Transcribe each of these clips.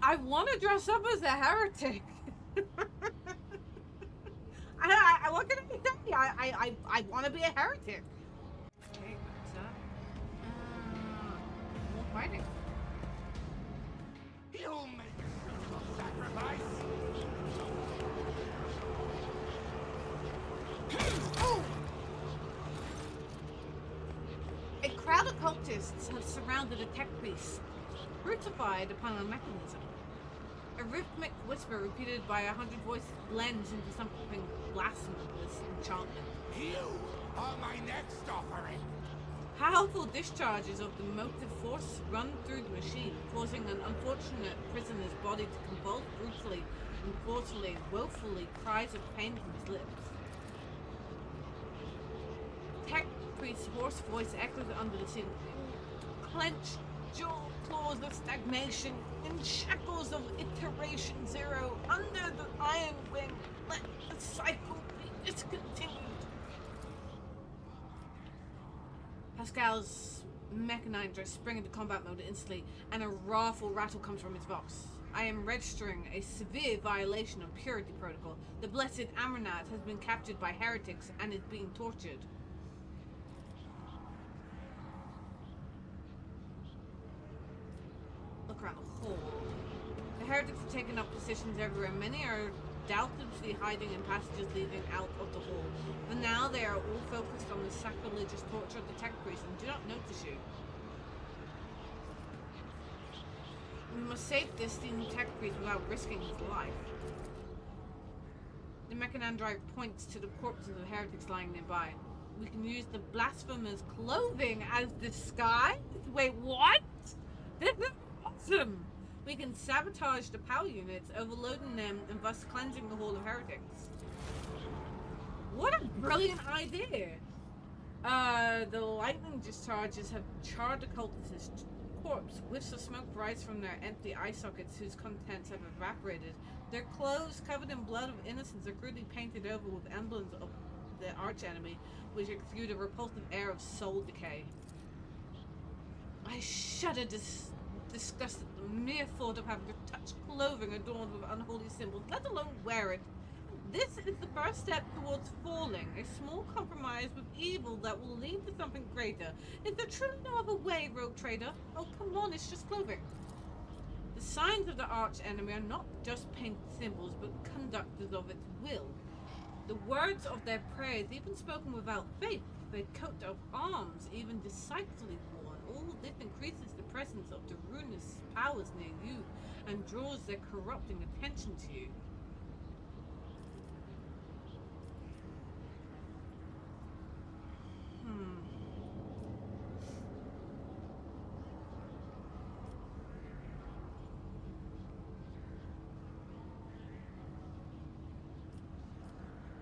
I want to dress up as a heretic. What can I say? I want to be a heretic. Okay, what's up? More fighting. You'll make a suitable sacrifice. A crowd of cultists have surrounded a tech piece, crucified upon a mechanism. A rhythmic whisper repeated by 100 voices blends into something blasphemous enchantment. You are my next offering. Powerful discharges of the motive force run through the machine, causing an unfortunate prisoner's body to convulse brutally and forcefully, woefully, cries of pain from his lips. Tech priest's hoarse voice echoes under the ceiling. Clenched jaw claws of stagnation, in shackles of iteration zero, under the iron wing, let the cycle be discontinued. Pascal's mechanizers spring into combat mode instantly, and a wrathful rattle comes from his vox. I am registering a severe violation of purity protocol. The blessed Amranat has been captured by heretics and is being tortured. Look around the hall. The heretics have taken up positions everywhere. Many are doubtlessly hiding in passages leading out of the hall. For now, they are all focused on the sacrilegious torture of the tech priest and do not notice you. We must save this esteemed tech priest without risking his life. The mechanandrite points to the corpses of heretics lying nearby. We can use the blasphemous clothing as disguise? Wait, what? This is awesome! We can sabotage the power units, overloading them and thus cleansing the hall of heretics. What a brilliant idea! The lightning discharges have charred the cultist's corpse. Whiffs of smoke rise from their empty eye sockets whose contents have evaporated. Their clothes, covered in blood of innocence, are crudely painted over with emblems of the archenemy, which exude a repulsive air of soul decay. I shudder disgusted at the mere thought of having to touch clothing adorned with unholy symbols, let alone wear it. This is the first step towards falling, a small compromise with evil that will lead to something greater. Is there truly no other way, rogue trader? Oh, come on, it's just clothing. The signs of the arch enemy are not just painted symbols, but conductors of its will. The words of their prayers, even spoken without faith, their coat of arms, even deceitfully worn, all this increases the presence of the ruinous powers near you and draws their corrupting attention to you.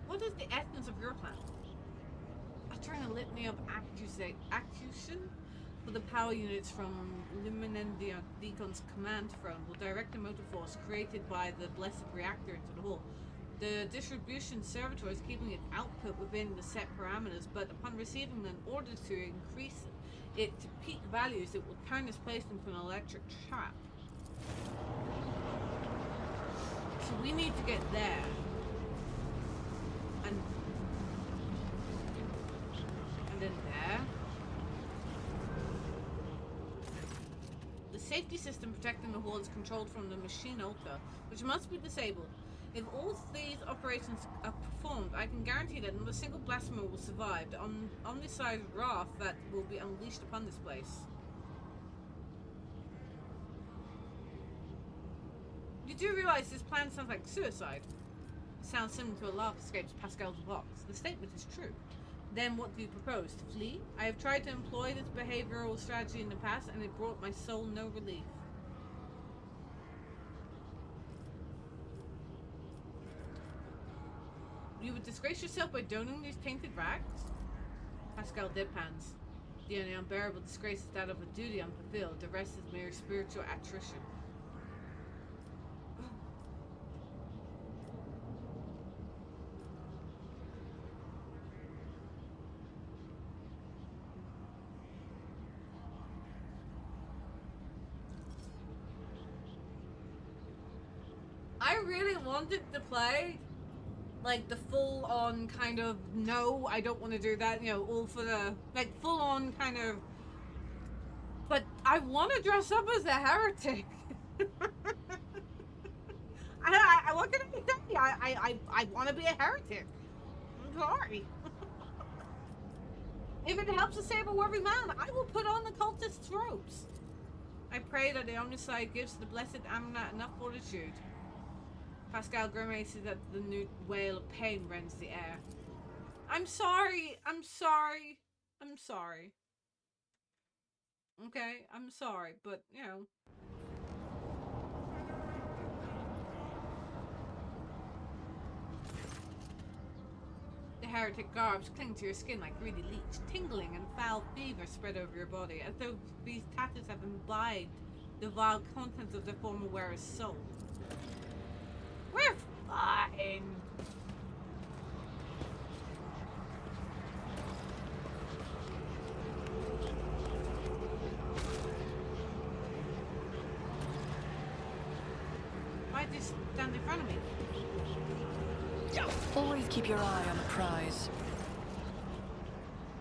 What is the essence of your plan? Uttering a litany of accusation for the power units from Luminendicon's command throne will direct the motor force created by the blessed reactor into the hall. The distribution servitor is keeping its output within the set parameters, but upon receiving an order to increase it to peak values, it will turn this place into an electric trap. So we need to get there. And then there. The safety system protecting the hall is controlled from the machine altar, which must be disabled. If all these operations are performed, I can guarantee that not a single blasphemer will survive the omnicide wrath that will be unleashed upon this place. You do realize this plan sounds like suicide? It sounds similar to a laugh escapes Pascal's box. The statement is true. Then what do you propose? To flee? I have tried to employ this behavioral strategy in the past, and it brought my soul no relief. You would disgrace yourself by donning these tainted rags? Pascal deadpans. The only unbearable disgrace is that of a duty unfulfilled. The rest is mere spiritual attrition. really wanted to play like the full on kind of no, I don't want to do that, you know, all for the like full on kind of, but I want to dress up as a heretic. What can I say? I want to be a heretic. I'm sorry. If it helps to save a worthy man, I will put on the cultist's robes. I pray that the Omnicide gives the blessed Amna enough fortitude. Pascal grimaces at the new wail of pain rends the air. I'm sorry. I'm sorry. I'm sorry. Okay, I'm sorry, but, you know. The heretic garbs cling to your skin like greedy leech. Tingling and foul fever spread over your body, as though these tattoos have imbibed the vile contents of the former wearer's soul. We're fine. Why did you stand in front of me? Always keep your eye on the prize.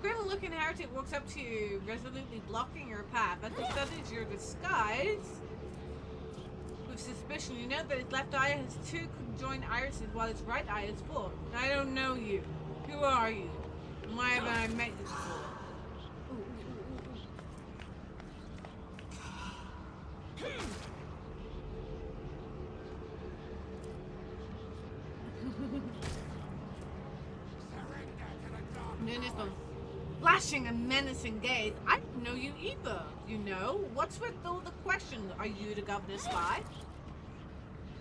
Grim-looking heretic walks up to you, resolutely blocking your path. As he studies your disguise with suspicion, you note that his left eye has two conjoined irises while his right eye is full. I don't know you. Who are you? And why haven't I met you before? Flashing a menacing gaze. I don't know you either. You know? What's with all the questions? Are you the governor's spy?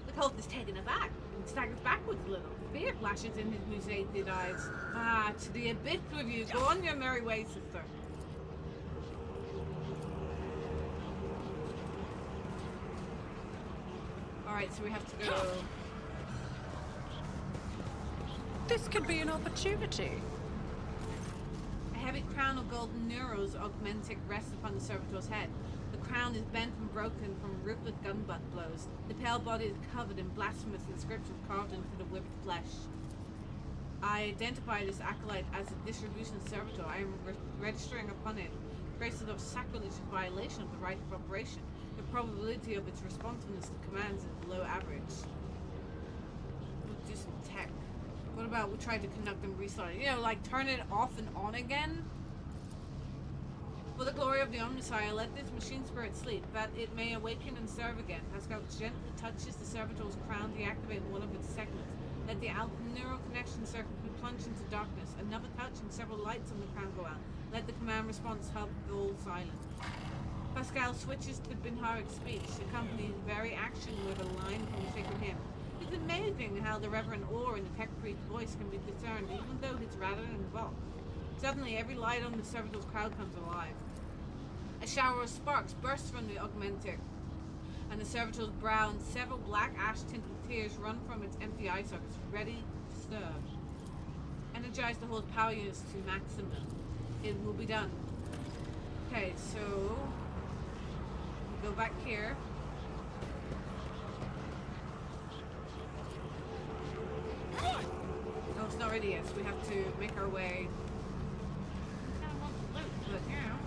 The cult is taken aback and staggers backwards a little. Fear flashes in his mutated eyes. Ah, to the abyss with you. Go on your merry way, sister. Alright, so we have to go. This could be an opportunity. A heavy crown of golden neuros augmentic rests upon the servitor's head. The crown is bent and broken from ruthless gunbutt blows. The pale body is covered in blasphemous inscriptions carved into the whipped flesh. I identify this acolyte as a distribution servitor. I am registering upon it traces of sacrilege and violation of the right of operation. The probability of its responsiveness to commands is below average. We'll do some tech. What about we try to conduct and restart it? You know, like turn it off and on again? For the glory of the Omnisire, let this machine spirit sleep, that it may awaken and serve again. Pascal gently touches the servitor's crown, deactivate one of its segments. Let the neural connection circuit be plunged into darkness. Another touch and several lights on the crown go out. Let the command response hub fall silent. Pascal switches to Binharic speech, accompanying the very action with a line from the sacred hymn. It's amazing how the reverent awe in the tech priest's voice can be discerned, even though it's rather involved. Suddenly, every light on the servitor's crowd comes alive. A shower of sparks bursts from the augmentic, and the servitor's brow and several black ash-tinted tears run from its empty eye sockets, ready to serve. Energize the whole power units to maximum. It will be done. Okay, so we go back here. No, it's not ready yet, so we have to make our way. I kind of want the loot, but you know.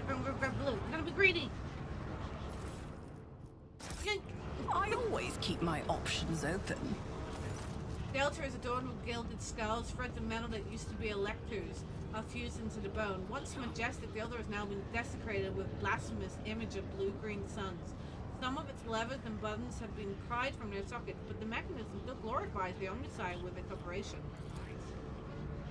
I'm gonna grab the loot. I'm gonna be greedy. I always keep my options open. The altar is adorned with gilded skulls, threads of metal that used to be electors are fused into the bone. Once majestic, the altar has now been desecrated with blasphemous image of blue-green suns. Some of its levers and buttons have been pried from their sockets, but the mechanism still glorifies the Omnicide with its operation.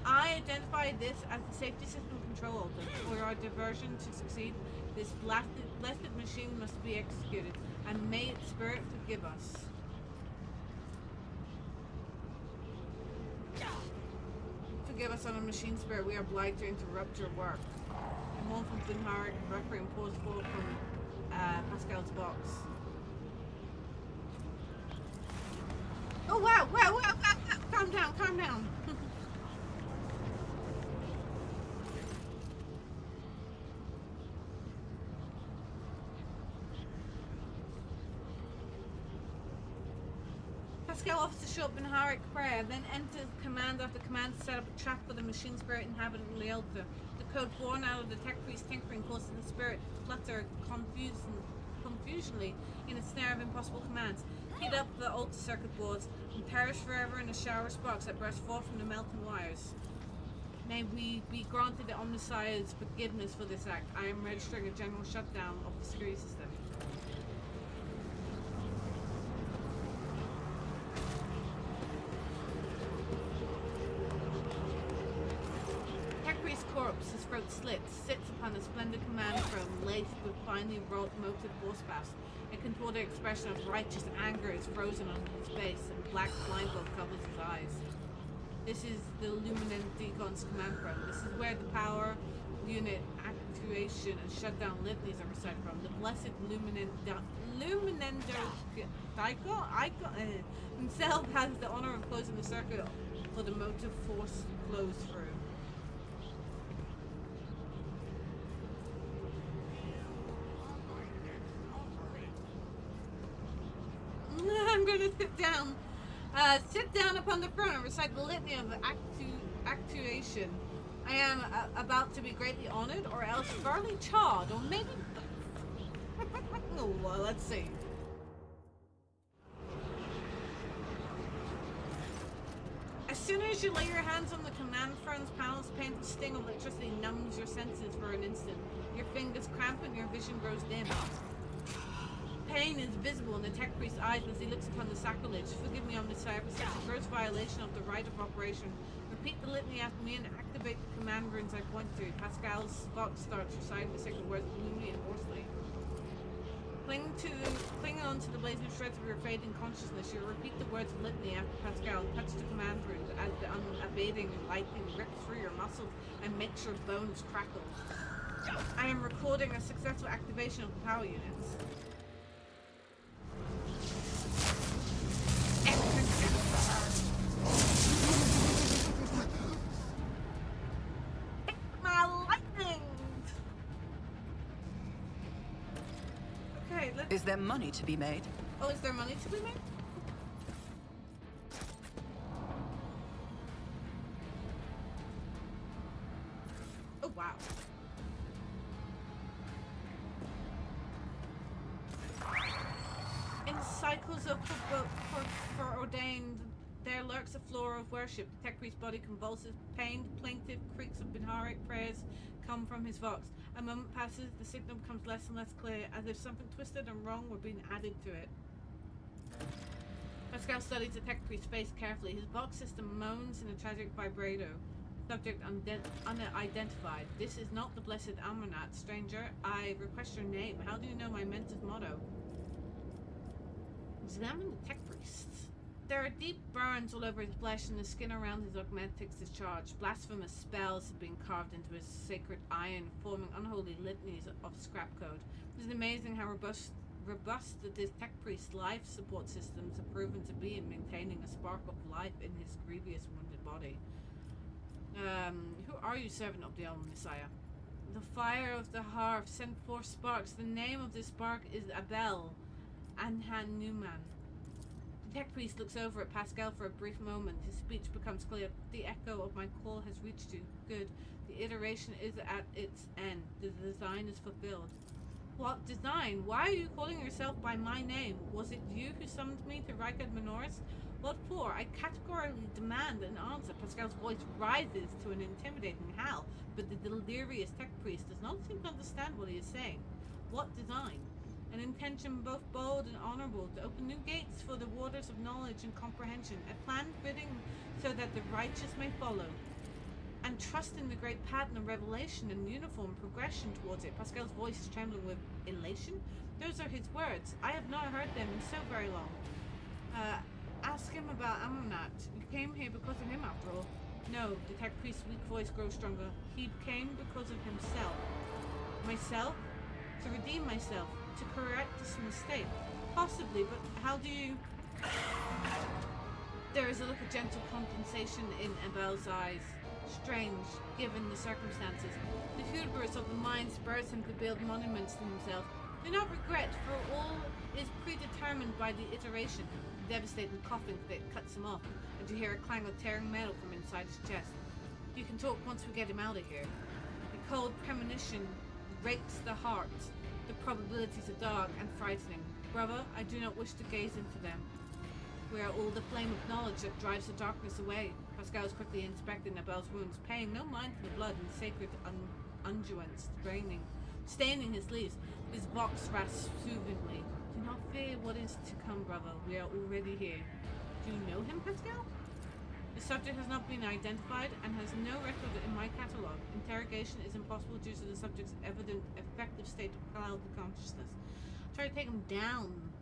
I identify this as the safety system control altar. For our diversion to succeed, this blessed machine must be executed, and may its spirit forgive us. Forgive us on a machine spirit, we are obliged to interrupt your work. A moan from Binharic Requiem pours forth from Pascal's box. Oh wow, wow, wow, wow, wow. Calm down, calm down. Pascal offers to show up in Harik prayer, then enters command after command to set up a trap for the machine spirit inhabitant Lealta. The code born out of the tech priest tinkering causes the spirit to flutter confusionally in a snare of impossible commands. Heat up the altar circuit boards and perish forever in a shower of sparks that burst forth from the melting wires. May we be granted the Omnissiah's forgiveness for this act. I am registering a general shutdown of the security system. Corpse, his throat slit, sits upon a splendid command throne laced with finely wrought motive horse paths. A contorted expression of righteous anger is frozen on his face, and black blindfold covers his eyes. This is the Luminant Deacon's command throne. This is where the power unit actuation and shutdown litanies are recited from. The blessed Luminando himself has the honor of closing the circuit for the motive force flows through. I'm going to sit down upon the throne and recite the litany of actuation. I am about to be greatly honored, or else fairly charred, or maybe both. Oh, well, let's see. As soon as you lay your hands on the command throne's panels, painful sting of electricity numbs your senses for an instant. Your fingers cramp and your vision grows dim. Pain is visible in the tech priest's eyes as he looks upon the sacrilege. Forgive me, Omnissiah, for such a gross violation of the right of operation. Repeat the litany after me and activate the command runes I point to. Pascal's Fox starts reciting the sacred words gloomily and hoarsely. Clinging on to the blazing shreds of your fading consciousness, you repeat the words of litany after Pascal. Touch the command runes as the unabating lightning rips through your muscles and makes your bones crackle. I am recording a successful activation of the power units. My lightning! Okay, let's... Is there money to be made? Oh, is there money to be made? Oh, wow. In cycles of foreordained, there lurks a floor of worship. The tech priest's body convulses, pained, plaintive creaks of Binharic prayers come from his vox. A moment passes, the signal becomes less and less clear, as if something twisted and wrong were being added to it. Pascal studies the tech priest's face carefully. His vox system moans in a tragic vibrato. Subject unidentified. This is not the blessed Amonat. Stranger, I request your name. How do you know my mentor's motto? Examine the tech priest. There are deep burns all over his flesh, and the skin around his augmentics is charged. Blasphemous spells have been carved into his sacred iron, forming unholy litanies of scrap code. It is amazing how robust this tech priest's life support systems have proven to be in maintaining a spark of life in his grievous wounded body. Who are you, servant of the Omnissiah? The fire of the hearth sent forth sparks. The name of this spark is Abel Anhan Newman. The tech priest looks over at Pascal for a brief moment. His speech becomes clear. The echo of my call has reached you. Good. The iteration is at its end. The design is fulfilled. What design? Why are you calling yourself by my name? Was it you who summoned me to Rykard Minoris? What for? I categorically demand an answer. Pascal's voice rises to an intimidating howl, but the delirious tech priest does not seem to understand what he is saying. What design? An intention both bold and honorable to open new gates for the waters of knowledge and comprehension, a plan fitting so that the righteous may follow, and trust in the great pattern of revelation and uniform progression towards it. Pascal's voice is trembling with elation. Those are his words. I have not heard them in so very long. Ask him about Amonat. You came here because of him, after all. No, the tech priest's weak voice grows stronger. He came because of himself. Myself? To redeem myself. To correct this mistake. Possibly, but how do you... There is a look of gentle compensation in Abel's eyes. Strange, given the circumstances. The hubris of the mind spurs him to build monuments to himself. Do not regret, for all is predetermined by the iteration. devastating coughing fit cuts him off, and you hear a clang of tearing metal from inside his chest. You can talk once we get him out of here. A cold premonition rakes the heart. The probabilities are dark and frightening. Brother, I do not wish to gaze into them. We are all the flame of knowledge that drives the darkness away. Pascal is quickly inspecting Nabel's wounds, paying no mind to the blood and sacred unguents staining his sleeves. His vox rasps soothingly. Do not fear what is to come, brother. We are already here. Do you know him, Pascal? The subject has not been identified and has no record in my catalogue. Interrogation is impossible due to the subject's evident affective state of clouded consciousness. Try to take him down.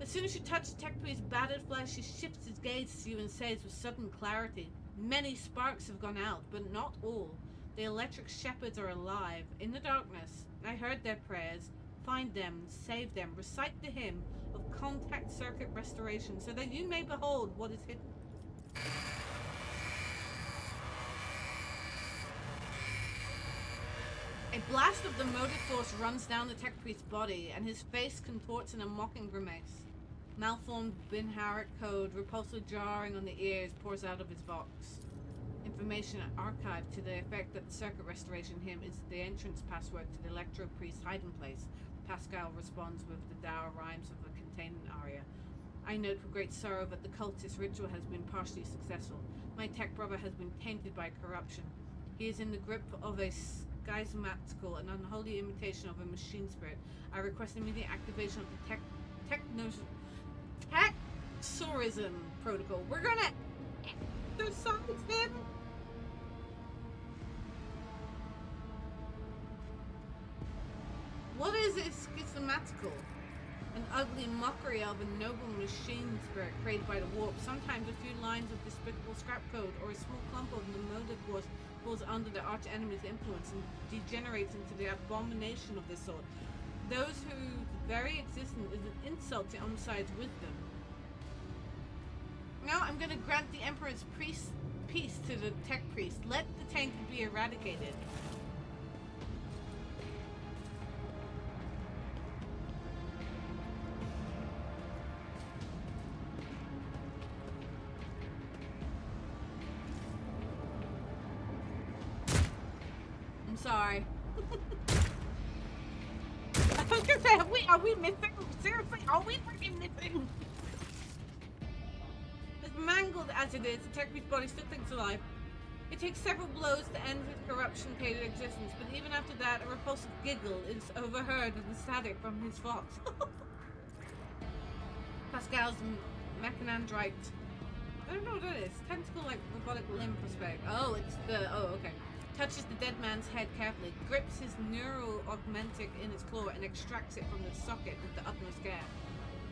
As soon as you touch the tech priest's battered flesh, he shifts his gaze to you and says with sudden clarity, many sparks have gone out, but not all. The electric shepherds are alive. In the darkness, I heard their prayers. Find them, save them, recite the hymn of contact circuit restoration so that you may behold what is hidden. A blast of the motive force runs down the tech priest's body, and his face contorts in a mocking grimace. Malformed Binharit code, repulsively jarring on the ears, pours out of his vox. Information archived to the effect that the circuit restoration hymn is the entrance password to the Electro Priest's hiding place. Pascal responds with the dour rhymes of the containment aria. I note with great sorrow that the cultist ritual has been partially successful. My tech brother has been tainted by corruption. He is in the grip of a schismatical and unholy imitation of a machine spirit. I request immediate activation of the Texorism protocol. We're gonna exercise him. What is a schismatical? An ugly mockery of a noble machine spirit created by the warp. Sometimes a few lines of despicable scrap code or a small clump of the motive force falls under the arch enemy's influence and degenerates into the abomination of this sort. Those whose very existence is an insult to Omside's wisdom. Now I'm going to grant the Emperor's peace to the tech priest. Let the tainted be eradicated. I'm sorry. I was gonna say, are we missing? Seriously, are we freaking missing? As mangled as it is, the tech priest's body still thinks alive. It takes several blows to end his corruption-tainted existence, but even after that, a repulsive giggle is overheard in the static from his vox. Pascal's mechanandrite. I don't know what it is. Tentacle like robotic limb prospect. Oh, it's the. Oh, okay. Touches the dead man's head carefully, grips his neural augmentic in its claw, and extracts it from the socket with the utmost care.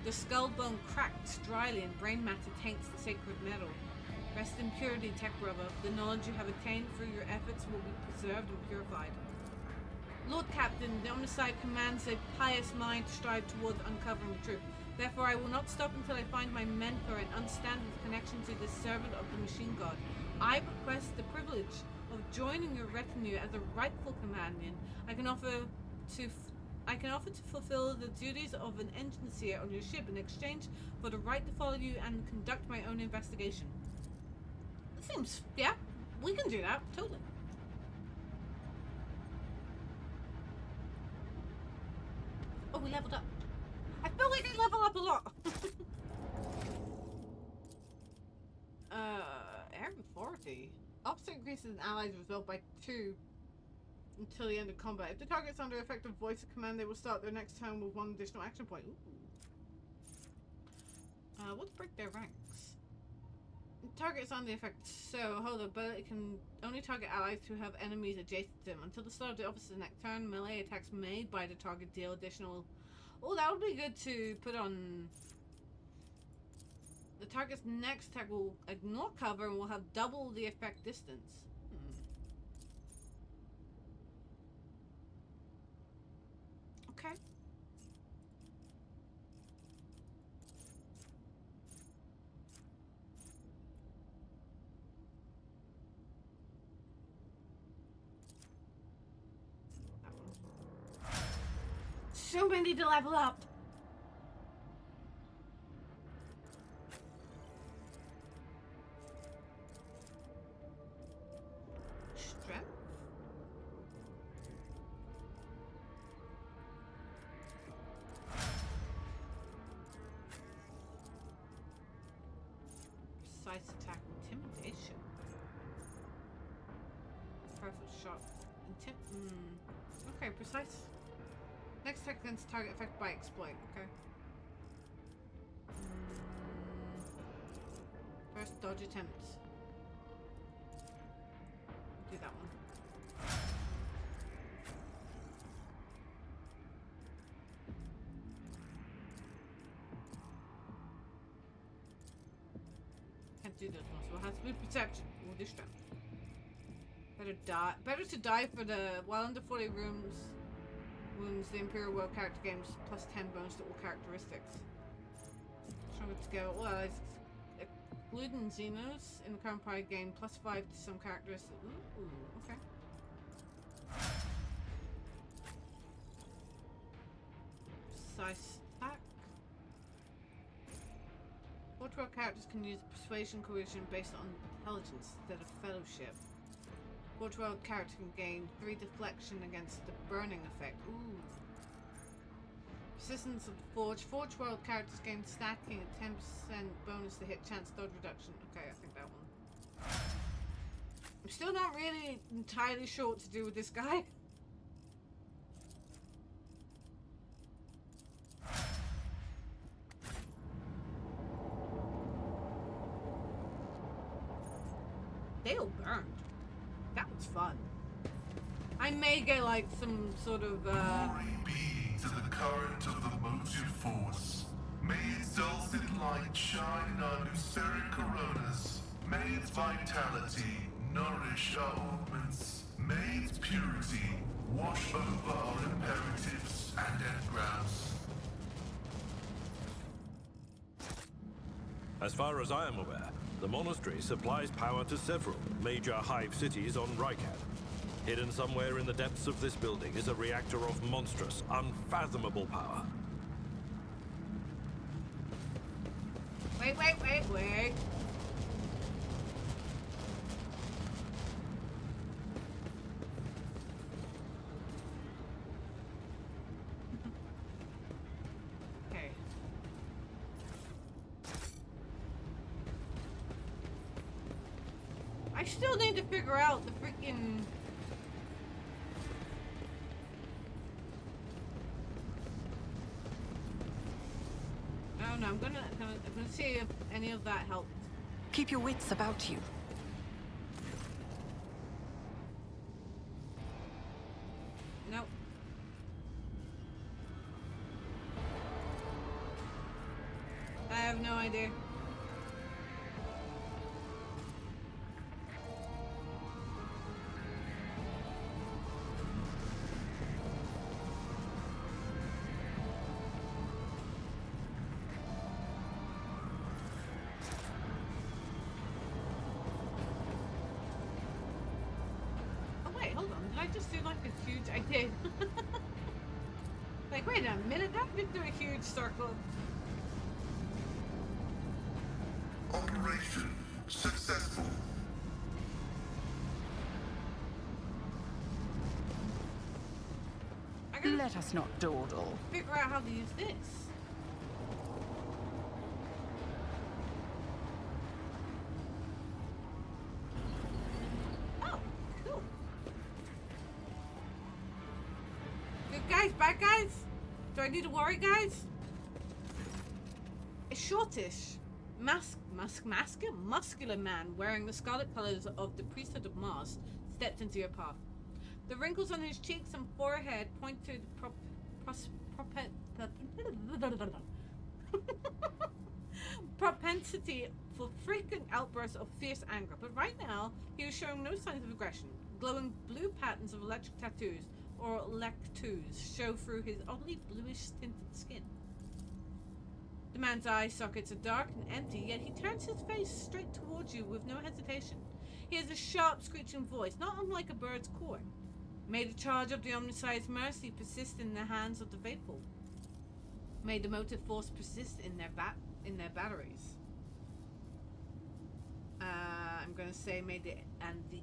The skull bone cracks dryly, and brain matter taints the sacred metal. Rest in purity, tech brother. The knowledge you have attained through your efforts will be preserved and purified. Lord Captain, the Omnicide commands a pious mind to strive towards uncovering the truth. Therefore, I will not stop until I find my mentor and understand his connection to this servant of the machine god. I request the privilege of joining your retinue as a rightful companion. I can offer to fulfill the duties of an engineer on your ship in exchange for the right to follow you and conduct my own investigation. It seems, yeah, we can do that, totally. Oh, we leveled up. I feel like I level up a lot. Air authority. Officer increases an ally's result by 2 until the end of combat. If the target's under effective voice of command, they will start their next turn with 1 additional action point. Let's break their ranks. The target's on the effect, so hold up, but it can only target allies who have enemies adjacent to them. Until the start of the officer's next turn, melee attacks made by the target deal additional. Oh, that would be good to put on. The target's next attack will ignore cover and will have double the effect distance. Okay. So many to level up. Precise attack, intimidation. Perfect shot. Okay, precise. Next attack against target affected by exploit. Okay. First dodge attempt. Do that one. Can't do those ones, so it has to be perception or do strength. Better die. Better to die for the while under 40 wounds. The Imperial World character gains plus 10 bonus to all characteristics. Stronger to go. Well, it's excluding Xenos in the current party gain plus 5 to some characteristics. Ooh, okay. Precise attack. 412 characters can use persuasion coercion based on intelligence instead of fellowship. 412 character can gain 3 deflection against the burning effect. Ooh. Persistence of the Forge. 412 characters gain stacking a 10% bonus to hit chance dodge reduction. Okay, I think that one. I'm still not really entirely sure what to do with this guy. They all burned. That was fun. I may get like some sort of Glory be to the current of the motive force. May its dulcet light shine in our luceric coronas. May its vitality nourish our augments. May its purity wash over our imperatives and engrams. As far as I am aware, the monastery supplies power to several major hive cities on Rykat. Hidden somewhere in the depths of this building is a reactor of monstrous, unfathomable power. Wait. Okay. I still need to figure out the freaking... Oh no, I'm gonna see if any of that helped. Keep your wits about you. Nope. I have no idea. I just do like a huge... I did. Like, wait a minute, that did do a huge circle. Operation successful. I gotta Let us not dawdle. figure out how to use this. Bad guys? Do I need to worry, guys? A shortish, muscular man wearing the scarlet colors of the priesthood of Mars stepped into your path. The wrinkles on his cheeks and forehead point to the propensity for frequent outbursts of fierce anger. But right now, he was showing no signs of aggression. Glowing blue patterns of electric tattoos or lectus show through his oddly bluish tinted skin. The man's eye sockets are dark and empty, yet he turns his face straight towards you with no hesitation. He has a sharp, screeching voice, not unlike a bird's call. May the charge of the Omnisci's mercy persist in the hands of the faithful. May the motive force persist in their batteries. I'm going to say may the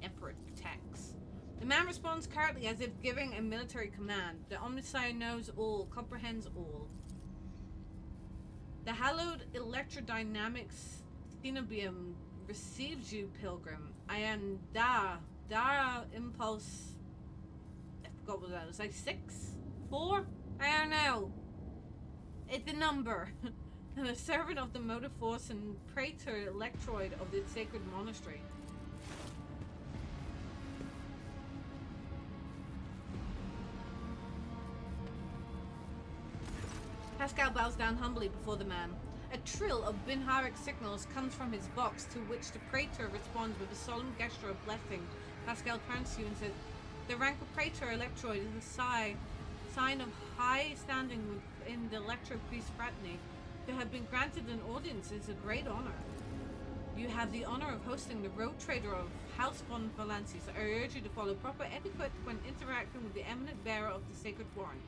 Emperor protects. The man responds curtly as if giving a military command. The Omnisci knows all, comprehends all. The hallowed electrodynamics cenobium receives you, Pilgrim. I am Dara Impulse. I forgot what that was. Like 6? 4? I don't know. It's a number. And a servant of the Motive Force and Praetor Electroid of the Sacred Monastery. Pascal bows down humbly before the man. A trill of Binharic signals comes from his box, to which the Praetor responds with a solemn gesture of blessing. Pascal turns to you and says, "The rank of Praetor Electroid is a sign of high standing within the Electro Priest fraternity. To have been granted an audience is a great honor. You have the honor of hosting the road trader of House von Valensis. I urge you to follow proper etiquette when interacting with the eminent bearer of the sacred warrant.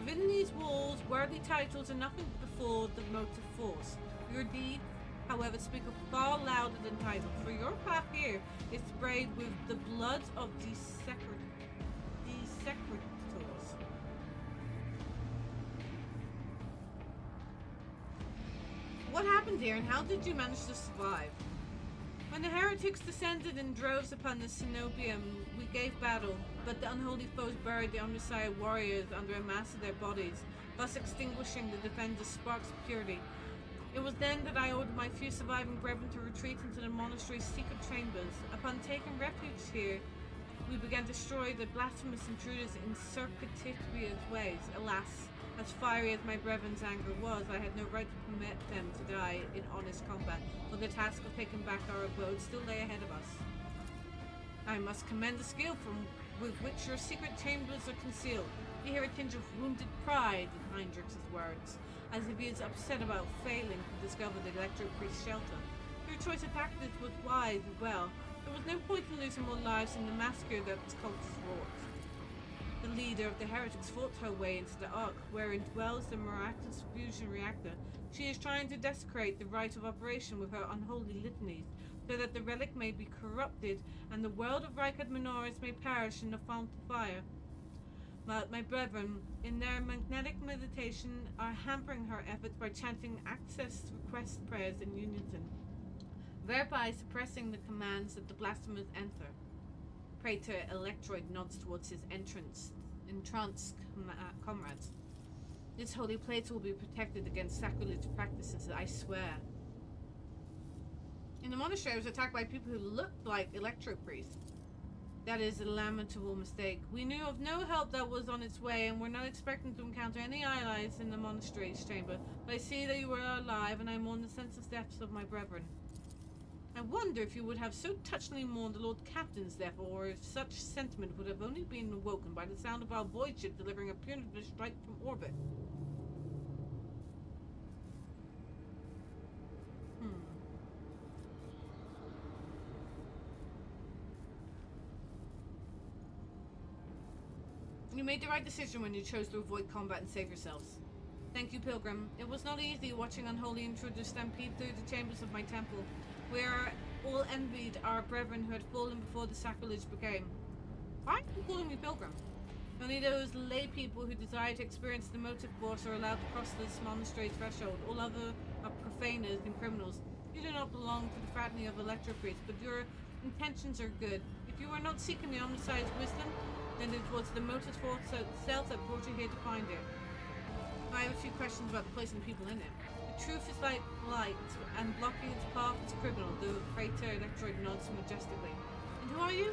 Within these walls, worthy titles are nothing before the Motive Force. Your deed, however, speaketh far louder than titles, for your path here is sprayed with the blood of desecrators. What happened here, and how did you manage to survive? When the heretics descended in droves upon the Cenobium, we gave battle, but the unholy foes buried the Omnissiah warriors under a mass of their bodies, thus extinguishing the defenders' sparks of purity. It was then that I ordered my few surviving brethren to retreat into the monastery's secret chambers. Upon taking refuge here, we began to destroy the blasphemous intruders in circuitous ways. Alas, as fiery as my brethren's anger was, I had no right to permit them to die in honest combat, for the task of taking back our abode still lay ahead of us. I must commend the skill with which your secret chambers are concealed. You hear a tinge of wounded pride in Heinrich's words, as if he is upset about failing to discover the Electro Priest's shelter. Your choice of tactics was wise as well. There was no point in losing more lives in the massacre that its cultists wrought. The leader of the heretics fought her way into the Ark, wherein dwells the miraculous fusion reactor. She is trying to desecrate the rite of operation with her unholy litanies, so that the relic may be corrupted and the world of Reichard Minoris may perish in the fount of fire. But my brethren, in their magnetic meditation, are hampering her efforts by chanting access request prayers in unison, thereby suppressing the commands that the blasphemers enter. Praetor Electroid nods towards his entranced comrades. This holy place will be protected against sacrilege practices, I swear. In the monastery, I was attacked by people who looked like Electro Priests. That is a lamentable mistake. We knew of no help that was on its way, and were not expecting to encounter any allies in the monastery's chamber. But I see that you were alive, and I mourn the senseless deaths of my brethren. I wonder if you would have so touchingly mourned the Lord Captain's death, or if such sentiment would have only been awoken by the sound of our void ship delivering a punitive strike from orbit. You made the right decision when you chose to avoid combat and save yourselves. Thank you, Pilgrim. It was not easy watching unholy intruders stampede through the chambers of my temple. We are all envied our brethren who had fallen before the sacrilege began. Why are you calling me Pilgrim? Only those lay people who desire to experience the Motive Force are allowed to cross this monastery threshold. All other are profaners and criminals. You do not belong to the fraternity of Electro Priests, but your intentions are good. If you are not seeking the Omnissiah's wisdom, then it was the Motive Force itself that brought you here to find it. I have a few questions about the place and the people in it. The truth is like light, and blocking its path is criminal. The Praetor Electroid nods majestically. And who are you?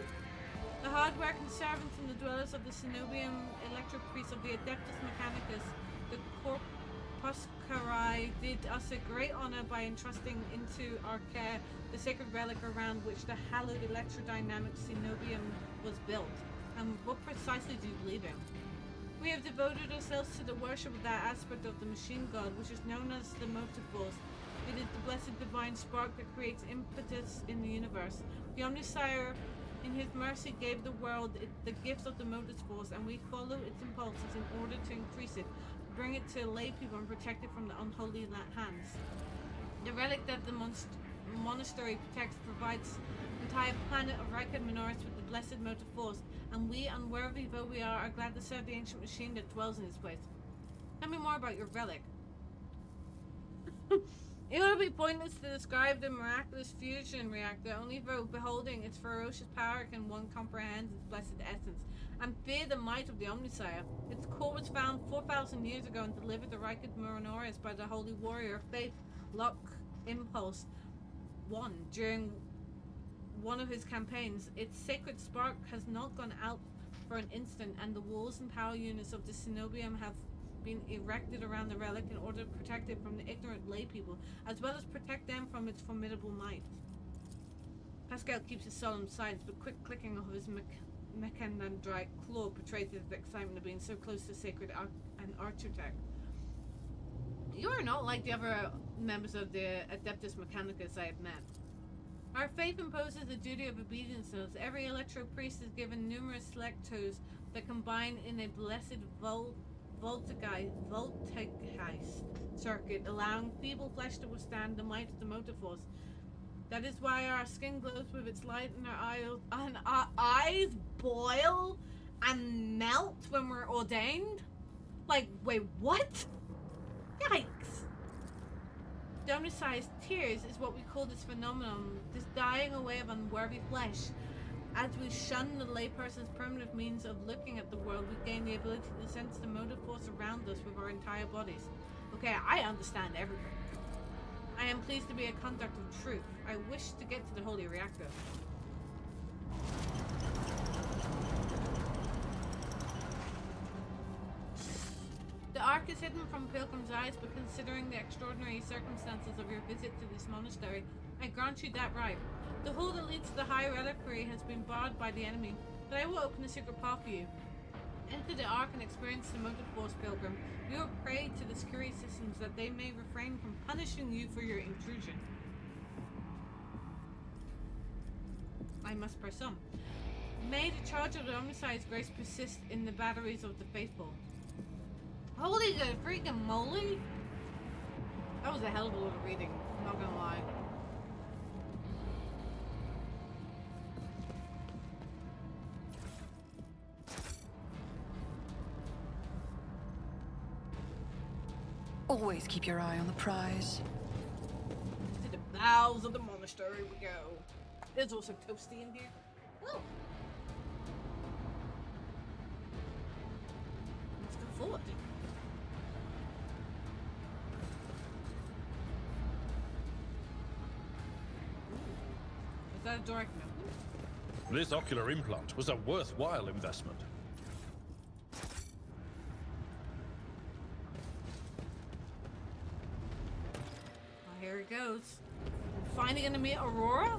The hard-working servants and the dwellers of the Cenobium Electro Priests of the Adeptus Mechanicus, the Corpuscarii, did us a great honor by entrusting into our care the sacred relic around which the hallowed electrodynamic Cenobium was built. And what precisely do you believe in? We have devoted ourselves to the worship of that aspect of the machine god, which is known as the Motive Force. It is the blessed divine spark that creates impetus in the universe. The Omnissiah, in his mercy, gave the world the gift of the Motive Force, and we follow its impulses in order to increase it, bring it to lay people, and protect it from the unholy hands. The relic that the monastery protects provides the entire planet of Reichard Minoris with the blessed Motive Force, and we, unworthy though we are glad to serve the ancient machine that dwells in this place. Tell me more about your relic. It would be pointless to describe the miraculous fusion reactor. Only beholding its ferocious power can one comprehend its blessed essence and fear the might of the Omnisire. Its core was found 4,000 years ago and delivered to Rikard Moronoris by the holy warrior Faith Lock Impulse I during one of his campaigns. Its sacred spark has not gone out for an instant, and the walls and power units of the Cenobium have been erected around the relic in order to protect it from the ignorant lay people, as well as protect them from its formidable might. Pascal keeps his solemn silence, but quick clicking of his mechanandrite claw betrayed the excitement of being so close to sacred and architect. You are not like the other members of the Adeptus Mechanicus I have met. Our faith imposes a duty of obedience to us. Every electro priest is given numerous lectos that combine in a blessed voltaic circuit, allowing feeble flesh to withstand the might of the motive force. That is why our skin glows with its light and our eyes boil and melt when we're ordained. Like, wait, what? Yikes. The omnisized tears is what we call this phenomenon, this dying away of unworthy flesh. As we shun the layperson's primitive means of looking at the world, we gain the ability to sense the motive force around us with our entire bodies. Okay, I understand everything. I am pleased to be a conduct of truth. I wish to get to the holy reactor. The Ark is hidden from pilgrims' eyes, but considering the extraordinary circumstances of your visit to this monastery, I grant you that right. The hole that leads to the high reliquary has been barred by the enemy, but I will open a secret path for you. Enter the Ark and experience the motive force, pilgrim. You are prey to the security systems that they may refrain from punishing you for your intrusion. I must press on. May the charge of the omniscience grace persist in the batteries of the faithful. Holy good freaking moly! That was a hell of a lot of reading, I'm not gonna lie. Always keep your eye on the prize. To the bowels of the monastery we go. There's also toasty in here. Oh! Let's go forward. Is that a door I can open? This ocular implant was a worthwhile investment. Well, here it goes. I'm finally gonna meet Aurora?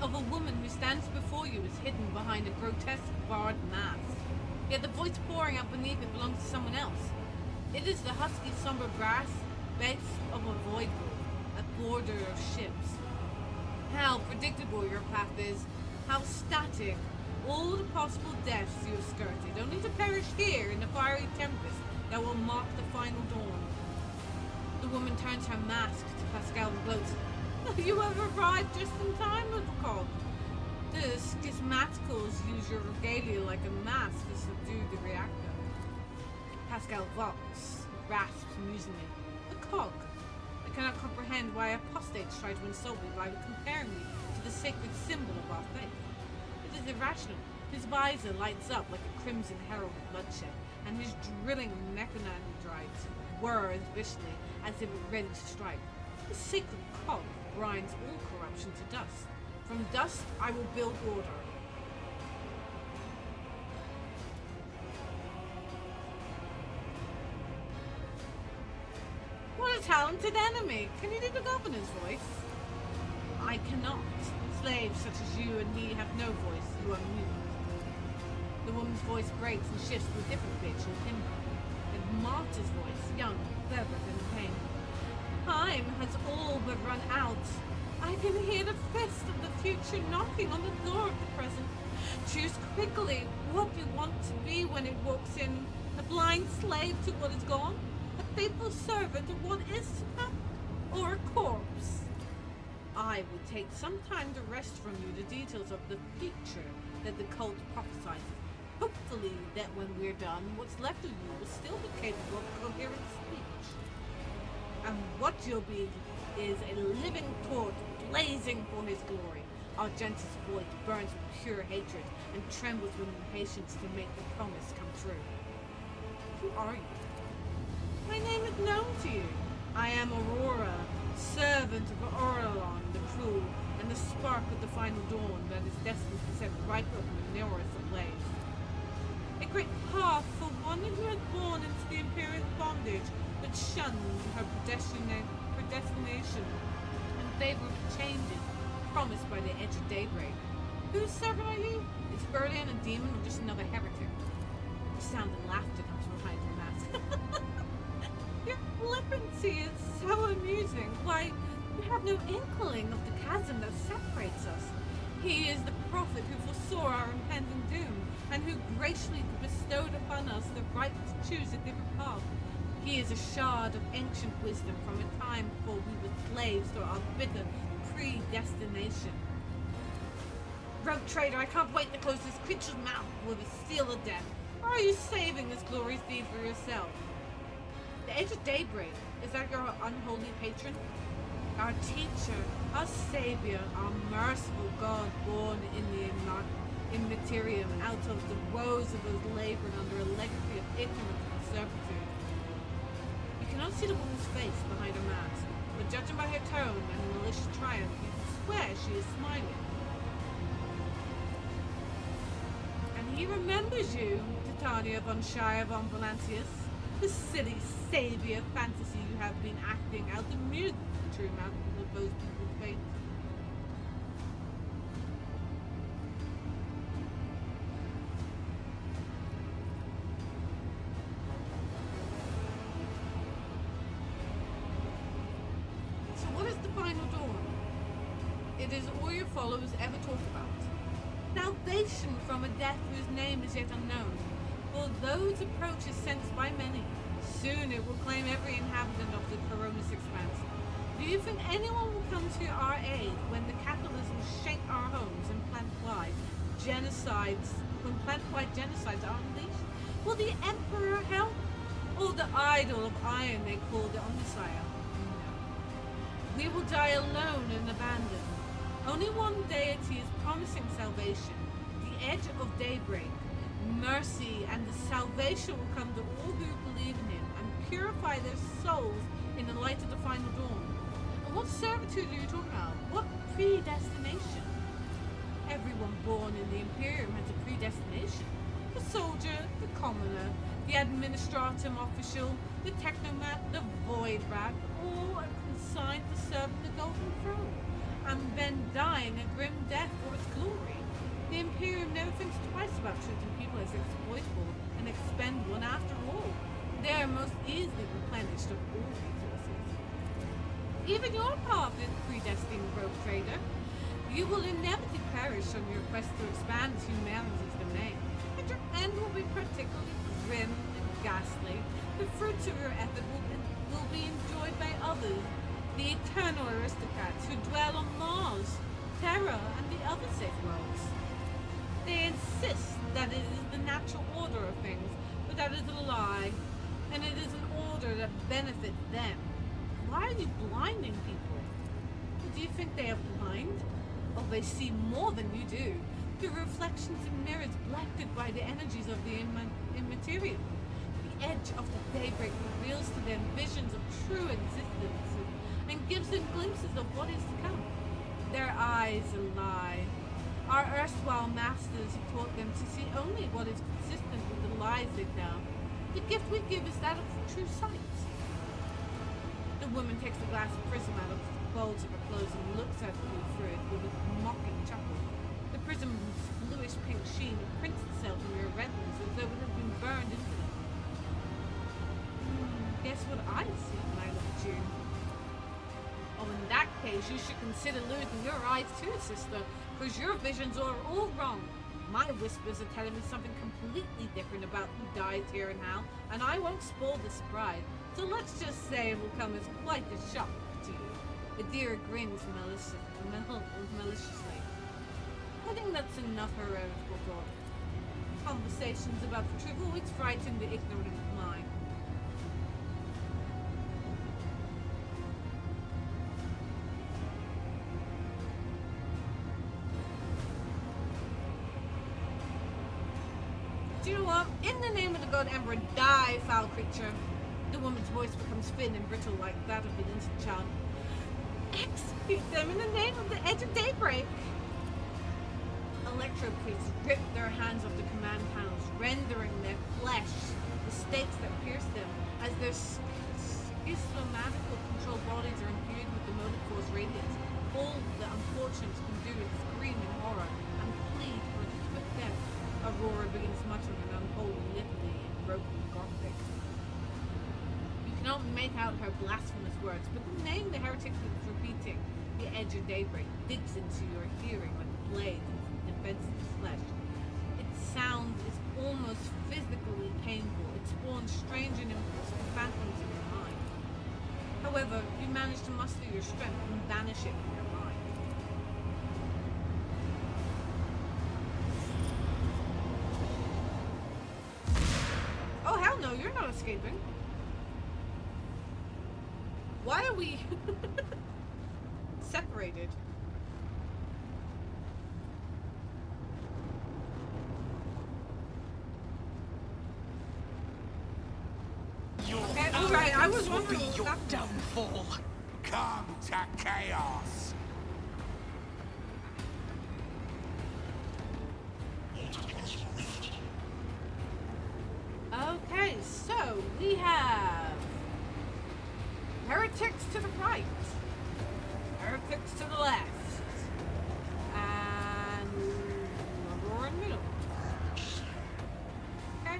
Of a woman who stands before you is hidden behind a grotesque barred mask. Yet the voice pouring out beneath it belongs to someone else. It is the husky somber brass bass of a void wolf, a border of ships. How predictable your path is, how static, all the possible deaths you have skirted, only to perish here in the fiery tempest that will mark the final dawn. The woman turns her mask to Pascal and gloats. You have arrived just in time, little cob. The schismaticals use your regalia like a mask to subdue the reactor. Pascal vox, rasps musingly. A cog. I cannot comprehend why apostates try to insult me by comparing me to the sacred symbol of our faith. It is irrational. His visor lights up like a crimson herald of bloodshed, and his drilling mechanandrites whir as viciously as if ready to strike. The sacred cog grinds all corruption to dust. From dust I will build order. What a talented enemy! Can you do the governor's voice? I cannot. Slaves such as you and me have no voice. You are mute. The woman's voice breaks and shifts to a different pitch and timbre. And Marta's voice, young, clever, and pain. Time has all but run out. I can hear the fist of the future knocking on the door of the present. Choose quickly what you want to be when it walks in. A blind slave to what is gone, a faithful servant of what is to come, or a corpse. I will take some time to wrest from you the details of the future that the cult prophesies. Hopefully that when we're done, what's left of you will still be capable of coherent speech. And what you'll be is a living torch blazing for his glory. Argente's voice burns with pure hatred and trembles with impatience to make the promise come true. Who are you? My name is known to you. I am Aurora, servant of Orlon the Cruel, and the spark of the final dawn that is destined to set Riker and Neros ablaze. A great path for one who has born into the Imperial bondage but shunned her predestination in favor of changes promised by the edge of daybreak. Whose servant are you? Is Erlian a demon or just another heretic? The sound of laughter comes from behind your mask. Your flippancy is so amusing. Why, you have no inkling of the chasm that separates us. He is the prophet who foresaw our impending doom, and who graciously bestowed upon us the right to choose a different path. He is a shard of ancient wisdom from a time before we were slaves to our bitter predestination. Rogue trader, I can't wait to close this creature's mouth with a seal of death. Or are you saving this glorious deed for yourself? The edge of daybreak, is that your unholy patron? Our teacher, our savior, our merciful God born in the immaterium out of the woes of those laboring under a legacy of ignorance and servitude. You cannot see the woman's face behind her mask, but judging by her tone and malicious triumph, you swear she is smiling. And he remembers you, Titania von Shire von Valancius, the silly savior fantasy you have been acting out to mute the true mountains of those people's faith. So what is the final dawn? It is all your followers ever talk about. Salvation from a death whose name is yet unknown. For those approach is sensed by many. Soon it will claim every inhabitant of the Coronis expanse. Do you think anyone will come to our aid when the capitalism shake our homes and plant-wide genocides are unleashed? Will the Emperor help? Or the idol of iron they call the Omnisire? No. We will die alone and abandoned. Only one deity is promising salvation, the edge of daybreak. Mercy and the salvation will come to all who believe in him and purify their souls in the light of the final dawn. And what servitude are you talking about? What predestination? Everyone born in the Imperium has a predestination. The soldier, the commoner, the administratum official, the technomat, the void rat, all are consigned to serve the golden throne, and then dying a grim death for its glory. The Imperium never thinks twice about treating people as exploitable and expendable, and after all, they are most easily replenished of all resources. Even your path is predestined, rogue trader. You will inevitably perish on your quest to expand humanity's domain, and your end will be particularly grim and ghastly. The fruits of your effort will be enjoyed by others, the eternal aristocrats who dwell on Mars, Terra, and the other safe worlds. They insist that it is the natural order of things, but that is a lie, and it is an order that benefits them. Why are you blinding people? Do you think they are blind? Oh, they see more than you do, through reflections and mirrors blended by the energies of the immaterial. The edge of the daybreak reveals to them visions of true existence and gives them glimpses of what is to come. Their eyes lie. Our erstwhile masters have taught them to see only what is consistent with the lies they tell. The gift we give is that of true sight. The woman takes the glass prism out of the folds of her clothes and looks at you through it with a mocking chuckle. The prism's bluish pink sheen prints itself in your retinas as though it had been burned into them. Guess what I see when I look at you? Oh, in that case, you should consider losing your eyes too, sister, because your visions are all wrong. My whispers are telling me something completely different about who dies here and how, and I won't spoil the surprise. So let's just say it will come as quite a shock to you. Adira grins maliciously. I think that's enough heretical talk. Conversations about the truth always frighten the ignorant mind. Do you know what? In the name of the god Emperor, die, foul creature. The woman's voice becomes thin and brittle like that of an innocent child. Execute them in the name of the edge of daybreak. Electro priests rip their hands off the command panels, rendering their flesh the stakes that pierce them, as their schismatical controlled bodies are imbued with the motive force radiance. All the unfortunates can do is scream in horror and plead for a swift death. Aurora begins muttering an unholy litany in broken Gothic. You cannot make out her blasphemous words, but the name the heretic is repeating, the edge of daybreak, digs into your hearing like a blade into the defenseless flesh. Its sound is almost physically painful. It spawns strange and impossible phantoms in your mind. However, you manage to muster your strength and banish it from your mind. Oh, hell no, you're not escaping. Why are we separated? Okay, alright, I was wondering what your that downfall. Come to chaos. Okay, so we have heretics to the right, heretics to the left, and Aurora in the middle. Okay.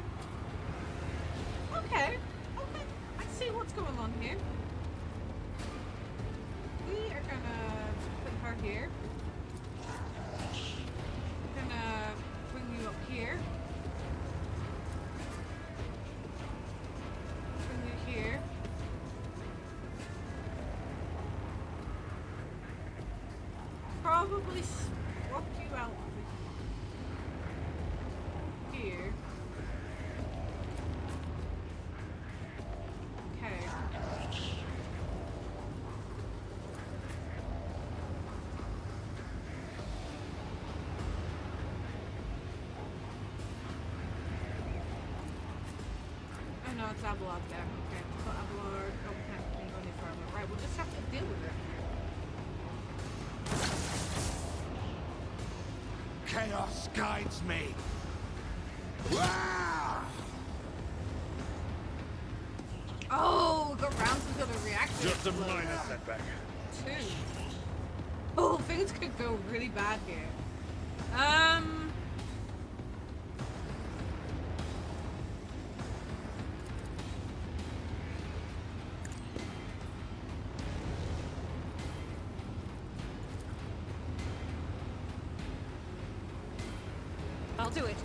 Okay. Okay. I see what's going on here. We are gonna put her here. We're gonna bring you up here. Bring you here. Probably swap you out here. Okay. Oh no, it's Abelard there. Okay, so Abelard, oh, we can't go any further. Right, we'll just have to deal with it. Chaos guides me. Wow! Oh, got rounds until the reactor. Just a explodes. minor setback. Two. Oh, things could go really bad here. I'll do it.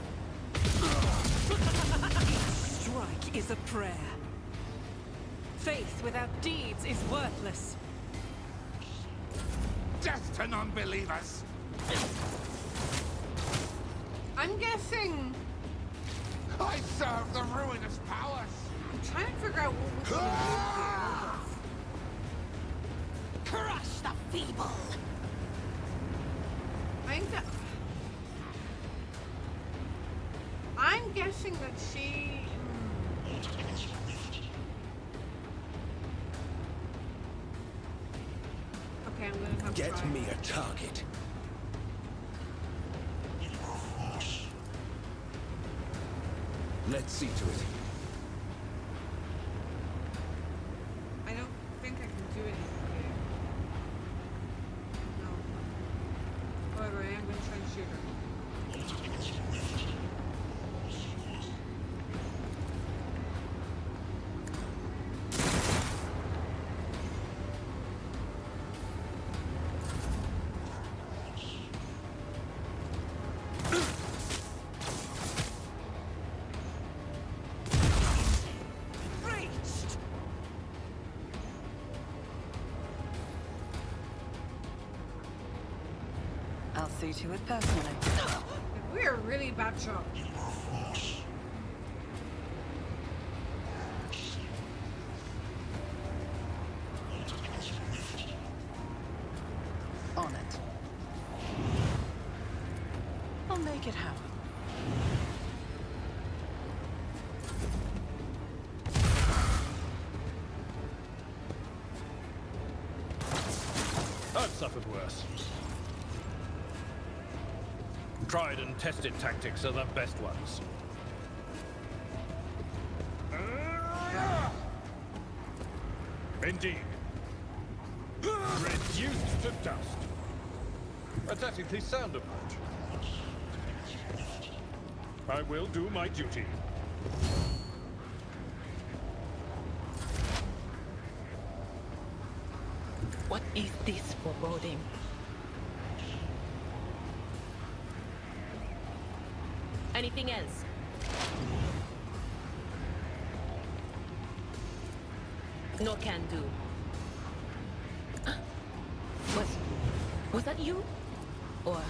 Strike is a prayer. Faith without deeds is worthless. Death to non-believers. I'm guessing. I serve the ruinous powers. I'm trying to figure out what we're going to do here. Crush the feeble. I think that. I'm guessing that she. Okay, I'm gonna have to Get try. me a target. Let's see to it. I don't think I can do anything here. No. However, I am gonna try and shoot her. See to it personally. We're a really bad shot. On it. I'll make it happen. I've suffered worse. Tried and tested tactics are the best ones. Indeed. Reduced to dust. A tactically sound approach. I will do my duty. What is this foreboding? Anything else? No can do. Was that you? Or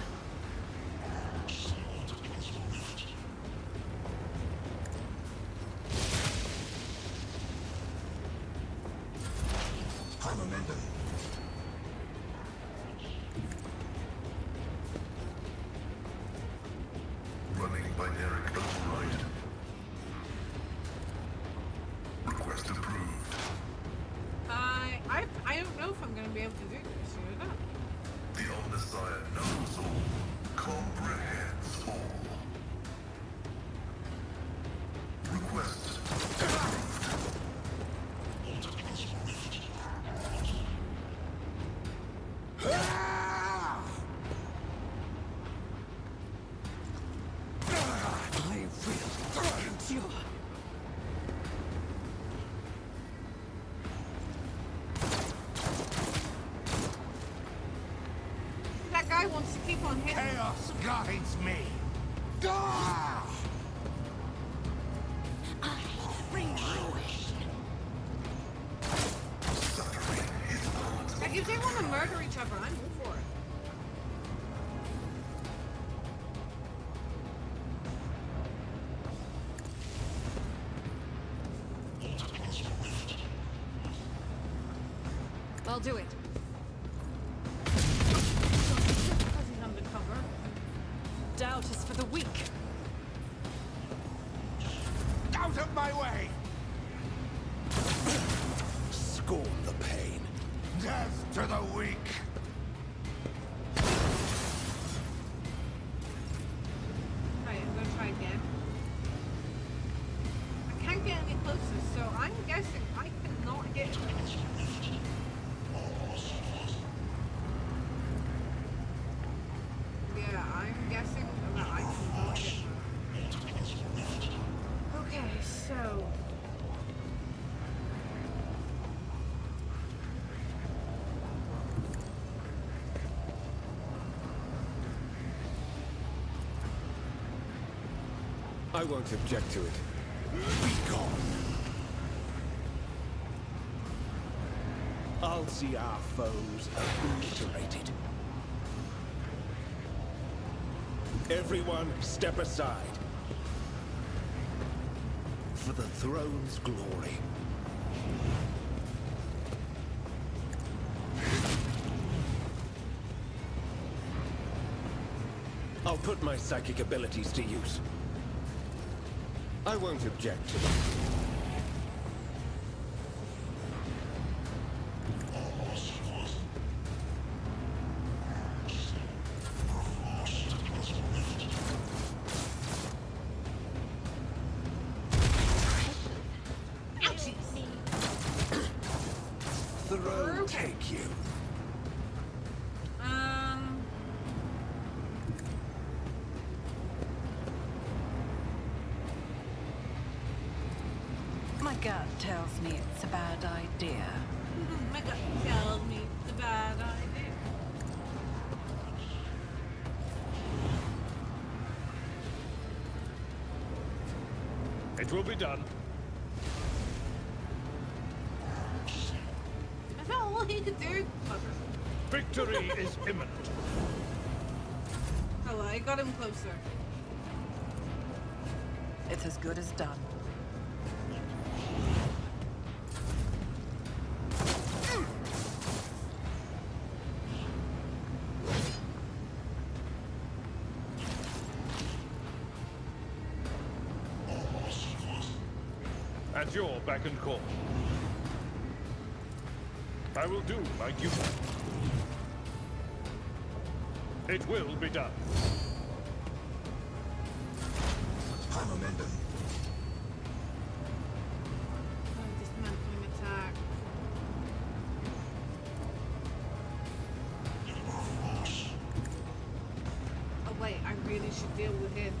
Running binary override. Request approved. I don't know if I'm going to be able to do this, you know that? The Omnissiah knows all, comprehends all. Request approved. That guy wants to keep on hitting. Chaos guides me. Ah! Suffering is not. Like, if they want to murder each other, I'm all for it. I'll do it. Because he's undercover. Doubt is for the weak. Out of my way! Scorn the pain. Death to the weak! Right, I'm going to try again. I can't get any closer, so I'm guessing I cannot hit him. Yeah, I'm guessing that I cannot hit him. Okay, so... I won't object to it. Be gone. I'll see our foes obliterated. Everyone, step aside. For the throne's glory. I'll put my psychic abilities to use. I won't object to them. Throne Okay. take you. My gut tells me it's a bad idea. My gut tells me it's a bad idea. It will be done. Is that all he could do? Victory is imminent. killer. I got him closer. It's as good as done. At your beck and call. I will do my duty. It will be done. High momentum. Oh, dismantling attack. Oh wait, I really should deal with him.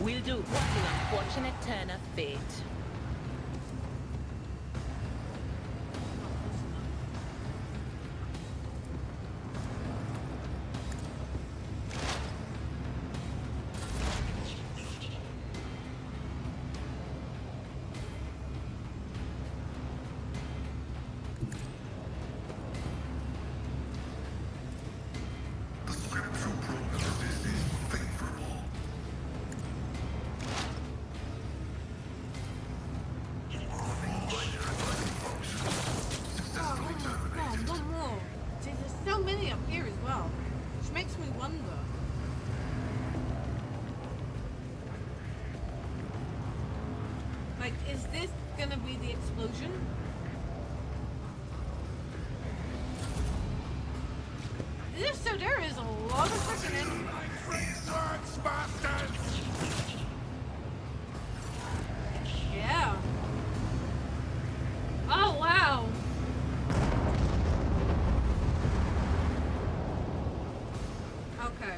Will do. What an unfortunate turn of fate. Not close enough. The scriptural prognosis is favorable. Oh, come on, one more. See, there's so many up here as well, which makes me wonder. Like, is this gonna be the explosion? If so, there is a lot of freaking enemies. Works, bastards! Yeah. Oh, wow. Okay.